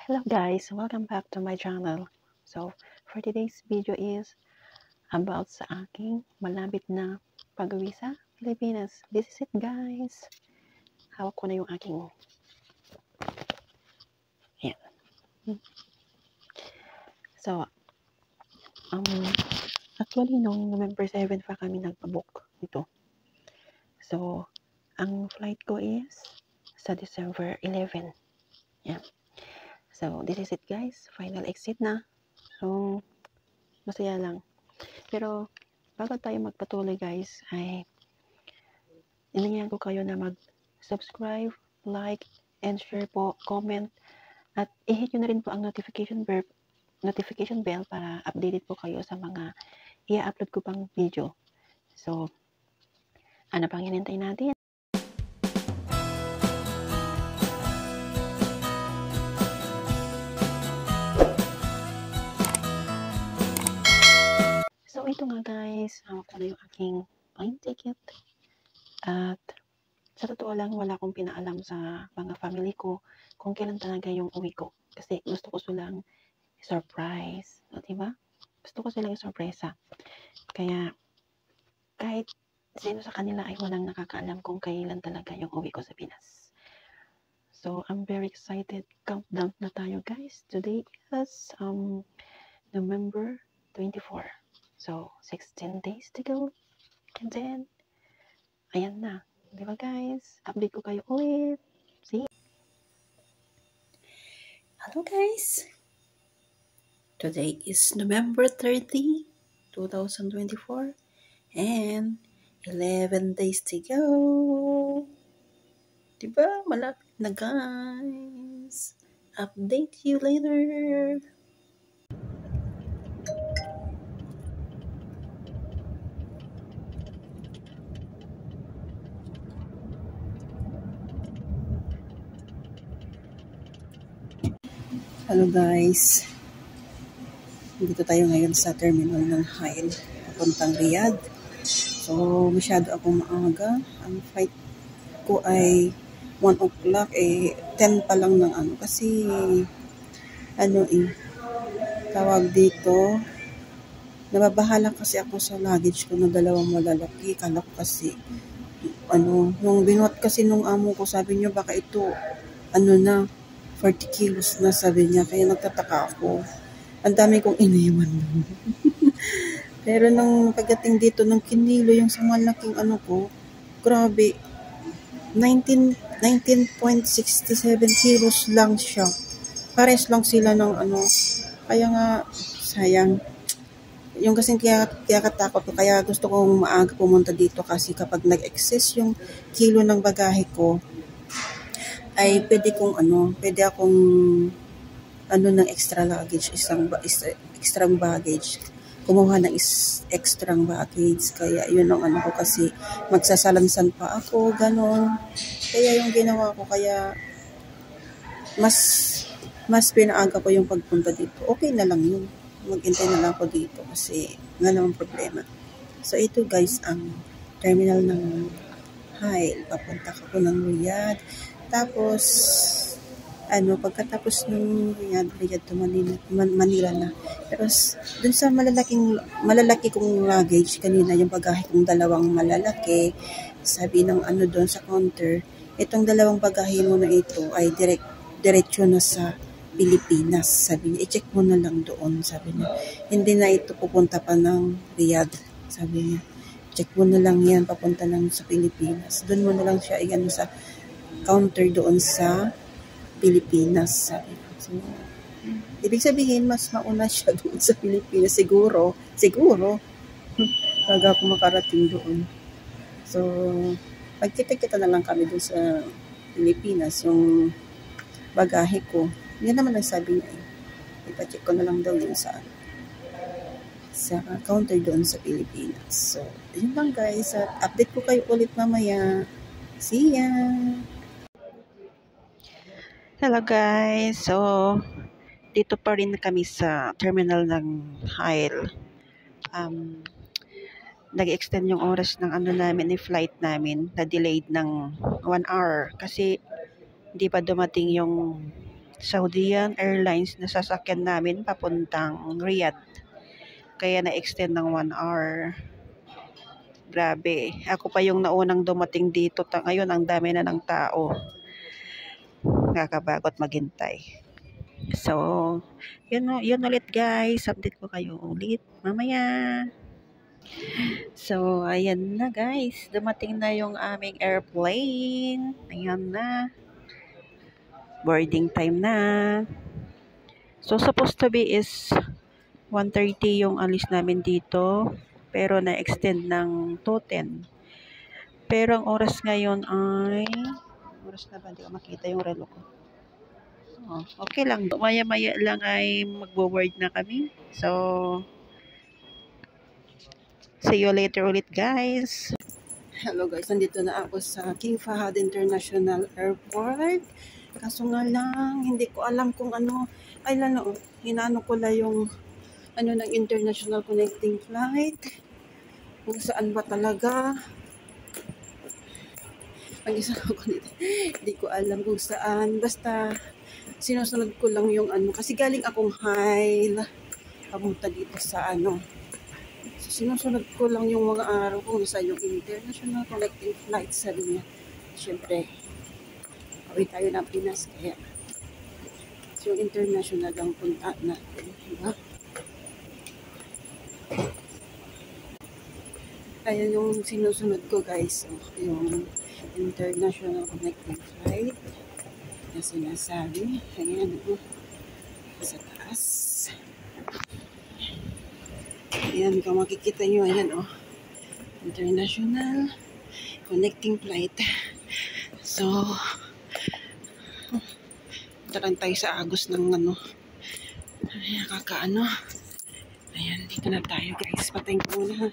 Hello guys, welcome back to my channel. So, for today's video is about sa aking malapit na pag-uwi sa Pilipinas. This is it guys. Hawak ko na yung aking ayan. So, actually nung November 7 pa kami nagpabook nito. So, ang flight ko is sa December 11. Yan. So, this is it guys. Final exit na. So, masaya lang. Pero, bago tayo magpatuloy guys, ay inanyayahan ko kayo na mag-subscribe, like, and share po, comment, at i-hit nyo na rin po ang notification bell para updated po kayo sa mga i-upload ko pang video. So, ano pang hinintay natin? So, ito nga guys, hawak ko na yung aking plane ticket. At sa totoo lang, wala akong pinaalam sa mga family ko kung kailan talaga yung uwi ko. Kasi gusto ko silang surprise. O, diba? Gusto ko silang surpresa. Kaya, kahit sino sa kanila ay walang nakakaalam kung kailan talaga yung uwi ko sa Pinas. So, I'm very excited. Countdown na tayo guys. Today is November 24. So, 16 days to go. And then, ayan na. Diba guys? Update ko kayo ulit. See? Hello guys. Today is November 30, 2024. And 11 days to go. Diba? Malapit na guys. Update you later. Hello guys. Dito tayo ngayon sa terminal ng Hail, papuntang Riyadh. So, masyado akong maaga. Ang flight ko ay 1 o'clock, 10 pa lang ng ano. Kasi, tawag dito, nababahala kasi ako sa luggage ko na dalawang malalaki. Kala ko kasi, nung binuhat kasi nung amo ko, sabi niyo baka ito, 40 kilos na sabi niya. Kaya nagtataka ako. Ang dami kong iniwan. Pero nung pagdating dito, nung kinilo yung sa malaking ko, grabe, 19.67 kilos lang siya. Pares lang sila ng Kaya nga, sayang. Yung kasing kaya katakot ko, kaya gusto kong maaga pumunta dito kasi kapag nag-excess yung kilo ng bagahe ko, ay pwede akong ng extra luggage, extra baggage. Kumuha ng extra baggage. Kaya yun ang ko kasi magsasalansan pa ako, ganon. Kaya yung ginawa ko, kaya mas pinaaga ko yung pagpunta dito. Okay na lang yun. Maghintay na lang ako dito kasi nga naman problema. So ito guys, ang terminal ng Hail. Papunta ko ng Riyadh. Tapos, pagkatapos ng Riyadh to Manila na. Pero dun sa malalaki kong luggage kanina, yung bagahe kong dalawang malalaki, sabi ng doon sa counter, itong dalawang bagahe mo na ito ay diretso na sa Pilipinas. Sabi niya, i-check mo na lang doon. Sabi niya, hindi na ito pupunta pa ng Riyadh. Sabi niya, check mo na lang yan, papunta lang sa Pilipinas. Doon mo na lang siya sa counter doon sa Pilipinas. Sabi ko. So, ibig sabihin, mas mauna siya doon sa Pilipinas. Siguro, baga ako makarating doon. So, magkita-kita na lang kami doon sa Pilipinas, yung bagahe ko. Yan naman ang sabi niya. Ipacheck ko na lang daw yun sa counter doon sa Pilipinas. So, yun lang guys. At update ko kayo ulit mamaya. See ya! Hello guys. So, dito pa rin kami sa terminal ng Hail. Nag-extend yung oras ng namin, yung flight namin, na delayed ng 1 hour kasi hindi pa dumating yung Saudian Airlines na sasakyan namin papuntang Riyadh. Kaya na-extend ng 1 hour. Grabe. Ako pa yung naunang dumating dito. Ngayon, ang dami na ng tao. Nakakabagot maghintay. So, yun ulit guys. Update ko kayo ulit mamaya. So, ayan na guys. Dumating na yung aming airplane. Ayan na. Boarding time na. So, supposed to be is 1:30 yung alis namin dito. Pero na-extend ng 2:10. Pero ang oras ngayon ay... Oras na ba? Hindi ko makita yung relo ko. Oh, okay lang. Maya-maya lang ay magbo-board na kami. So, see you later ulit guys. Hello guys, nandito na ako sa King Fahad International Airport. Kaso nga lang, hindi ko alam kung ano. Ay lalo, hinano ko lang yung ng international connecting flight. Kung saan ba talaga. Mag-isa ako dito. Hindi ko alam kung saan. Basta, sinusunod ko lang yung kasi galing akong Hail. Papunta dito sa So, sinusunod ko lang yung mga araw kung saan yung international connecting flight sa linya. Siyempre, kawin tayo ng Pinas. Kaya, yung international lang punta natin. Diba? Ayan yung sinusunod ko guys. So, yung international connecting flight na sinasabi. Ayan sa taas. Ayan, kung makikita nyo, ayan international connecting flight. So, tarang tayo sa agos ng ayan, kakaano. Ayan, dito na tayo guys. Patayin ko muna.